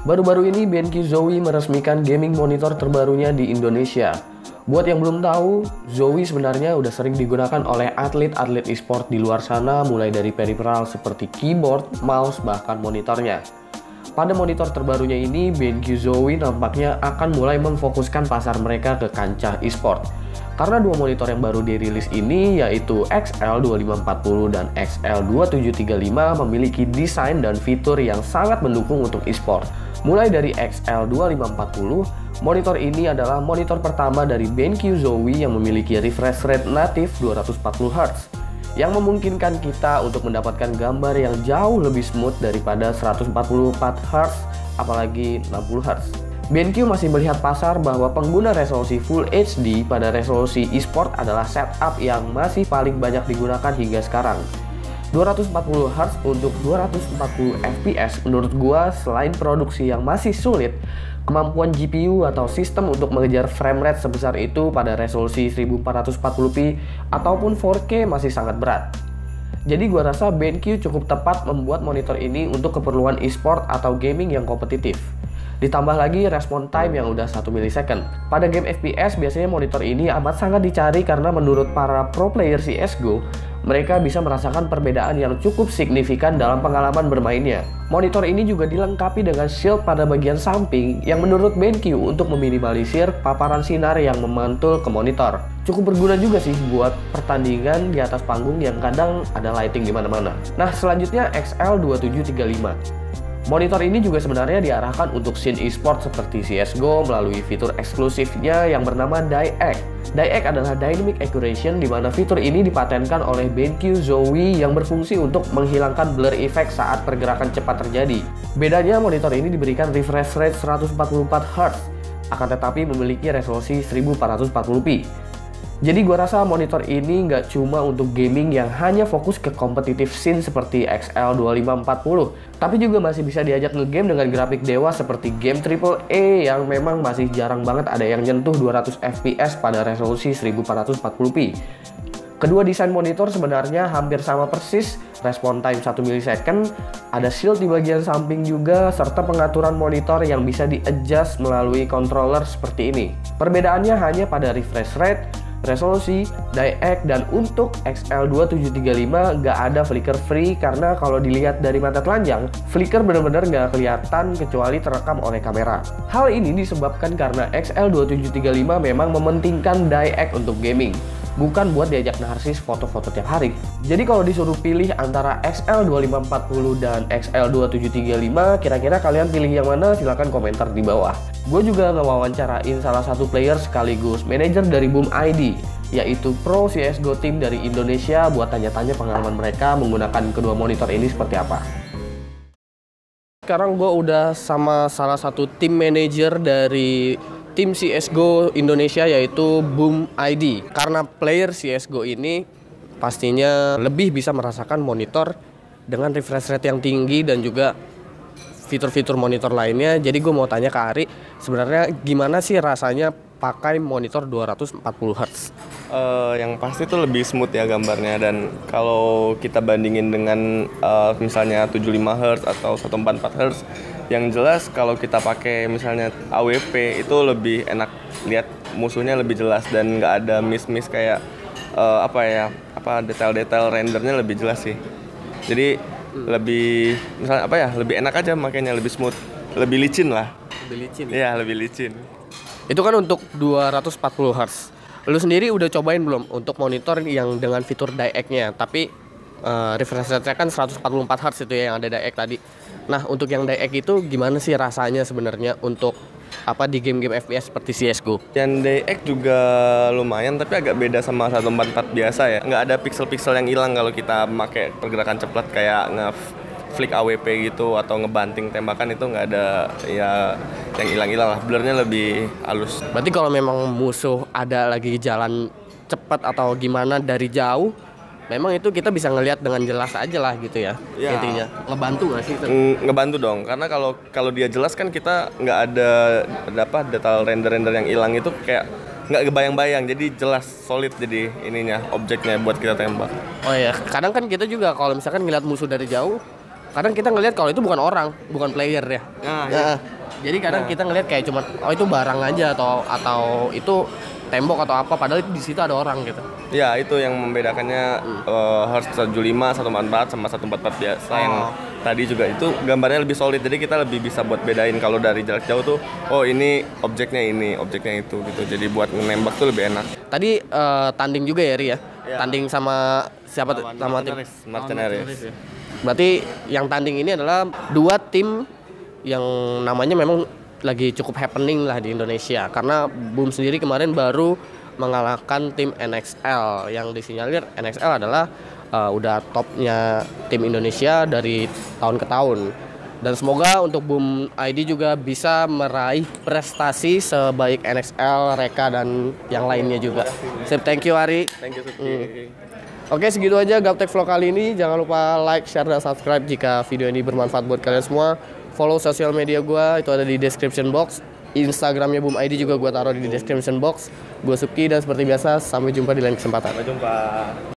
Baru-baru ini BenQ Zowie meresmikan gaming monitor terbarunya di Indonesia. Buat yang belum tahu, Zowie sebenarnya udah sering digunakan oleh atlet-atlet e-sport di luar sana, mulai dari peripheral seperti keyboard, mouse, bahkan monitornya. Pada monitor terbarunya ini, BenQ Zowie nampaknya akan mulai memfokuskan pasar mereka ke kancah e-sport. Karena dua monitor yang baru dirilis ini, yaitu XL2540 dan XL2735, memiliki desain dan fitur yang sangat mendukung untuk e-sport. Mulai dari XL2540, monitor ini adalah monitor pertama dari BenQ Zowie yang memiliki refresh rate natif 240Hz, yang memungkinkan kita untuk mendapatkan gambar yang jauh lebih smooth daripada 144Hz, apalagi 60Hz. BenQ masih melihat pasar bahwa pengguna resolusi Full HD pada resolusi e-sport adalah setup yang masih paling banyak digunakan hingga sekarang. 240Hz untuk 240 fps menurut gua, selain produksi yang masih sulit, kemampuan GPU atau sistem untuk mengejar frame rate sebesar itu pada resolusi 1440p ataupun 4K masih sangat berat. Jadi gua rasa BenQ cukup tepat membuat monitor ini untuk keperluan e-sport atau gaming yang kompetitif. Ditambah lagi respon time yang udah 1 milisecond. Pada game FPS biasanya monitor ini amat sangat dicari karena menurut para pro player CSGO, mereka bisa merasakan perbedaan yang cukup signifikan dalam pengalaman bermainnya. Monitor ini juga dilengkapi dengan shield pada bagian samping yang menurut BenQ untuk meminimalisir paparan sinar yang memantul ke monitor. Cukup berguna juga sih buat pertandingan di atas panggung yang kadang ada lighting di mana-mana. Nah, selanjutnya XL2735. Monitor ini juga sebenarnya diarahkan untuk scene e-sport seperti CSGO melalui fitur eksklusifnya yang bernama DieEck. DieEck adalah Dynamic Accuracy, di mana fitur ini dipatenkan oleh BenQ Zowie yang berfungsi untuk menghilangkan blur effect saat pergerakan cepat terjadi. Bedanya, monitor ini diberikan refresh rate 144Hz, akan tetapi memiliki resolusi 1440p. Jadi gua rasa monitor ini nggak cuma untuk gaming yang hanya fokus ke kompetitif scene seperti XL2540, tapi juga masih bisa diajak ngegame dengan grafik dewa seperti game AAA yang memang masih jarang banget ada yang nyentuh 200 fps pada resolusi 1440p. Kedua desain monitor sebenarnya hampir sama persis, respon time 1 milisecond, ada shield di bagian samping juga, serta pengaturan monitor yang bisa di-adjust melalui controller seperti ini. Perbedaannya hanya pada refresh rate, resolusi, DieEck, dan untuk XL2735 nggak ada flicker free karena kalau dilihat dari mata telanjang, flicker benar-benar nggak kelihatan kecuali terekam oleh kamera. Hal ini disebabkan karena XL2735 memang mementingkan DieEck untuk gaming, bukan buat diajak narsis foto-foto tiap hari. Jadi kalau disuruh pilih antara XL2540 dan XL2735, kira-kira kalian pilih yang mana? Silahkan komentar di bawah. Gue juga ngewawancarain salah satu player sekaligus manajer dari Boom ID, yaitu pro CSGO team dari Indonesia, buat tanya-tanya pengalaman mereka menggunakan kedua monitor ini seperti apa. Sekarang gue udah sama salah satu tim manajer dari tim CSGO Indonesia, yaitu Boom ID. Karena player CSGO ini pastinya lebih bisa merasakan monitor dengan refresh rate yang tinggi dan juga fitur-fitur monitor lainnya. Jadi gue mau tanya ke Ari, sebenarnya gimana sih rasanya pakai monitor 240Hz? Yang pasti tuh lebih smooth ya gambarnya, dan kalau kita bandingin dengan misalnya 75Hz atau 144Hz, yang jelas kalau kita pakai misalnya AWP itu lebih enak lihat musuhnya lebih jelas dan nggak ada miss kayak detail-detail rendernya lebih jelas sih. Jadi lebih misalnya lebih enak aja, makanya lebih smooth, lebih licin lah. Lebih licin. Iya, lebih licin. Itu kan untuk 240Hz. Lu sendiri udah cobain belum untuk monitor yang dengan fitur DieEck-nya? Tapi refresh rate-nya kan 144Hz itu ya yang ada DieEck tadi. Nah, untuk yang DieEck itu gimana sih rasanya sebenarnya untuk di game-game FPS seperti CSGO? Yang DieEck juga lumayan, tapi agak beda sama 144 biasa ya. Nggak ada pixel-pixel yang hilang kalau kita pakai pergerakan cepat kayak nge-flick AWP gitu atau ngebanting tembakan, itu nggak ada ya yang hilang-hilang lah. Blurnya lebih halus. Berarti kalau memang musuh ada lagi jalan cepat atau gimana dari jauh, memang itu kita bisa ngelihat dengan jelas aja lah gitu ya. Ya. Intinya ngebantu nggak sih itu? Ngebantu dong, karena kalau dia jelas kan kita nggak ada data render yang hilang itu kayak nggak kebayang-bayang, jadi jelas solid jadi ininya objeknya buat kita tembak. Oh iya, kadang kan kita juga kalau misalkan ngeliat musuh dari jauh, kadang kita ngelihat kalau itu bukan orang, bukan player ya. Iya. Jadi kadang kita ngelihat kayak cuma itu barang aja atau itu tembok atau apa, padahal itu di situ ada orang gitu. Ya, itu yang membedakannya Hertz 175, 144 sama 144 biasa yang tadi juga itu gambarnya lebih solid. Jadi kita lebih bisa buat bedain kalau dari jarak jauh tuh, oh ini objeknya itu gitu. Jadi buat nembak tuh lebih enak. Tadi tanding juga ya Ri ya? Ya. Tanding sama siapa tuh? Sama tim Mercenaries. ya? Berarti yang tanding ini adalah dua tim yang namanya memang lagi cukup happening lah di Indonesia, karena Boom sendiri kemarin baru mengalahkan tim NXL yang disinyalir NXL adalah udah topnya tim Indonesia dari tahun ke tahun, dan semoga untuk Boom ID juga bisa meraih prestasi sebaik NXL, Reka dan yang lainnya juga. Sip, thank you Ari. Thank you Suki. Oke, segitu aja Gaptek Vlog kali ini. Jangan lupa like, share, dan subscribe jika video ini bermanfaat buat kalian semua. Follow sosial media gue, itu ada di description box. Instagramnya Boom ID juga gue taruh di description box. Gue Suki, dan seperti biasa sampai jumpa di lain kesempatan. Sampai jumpa.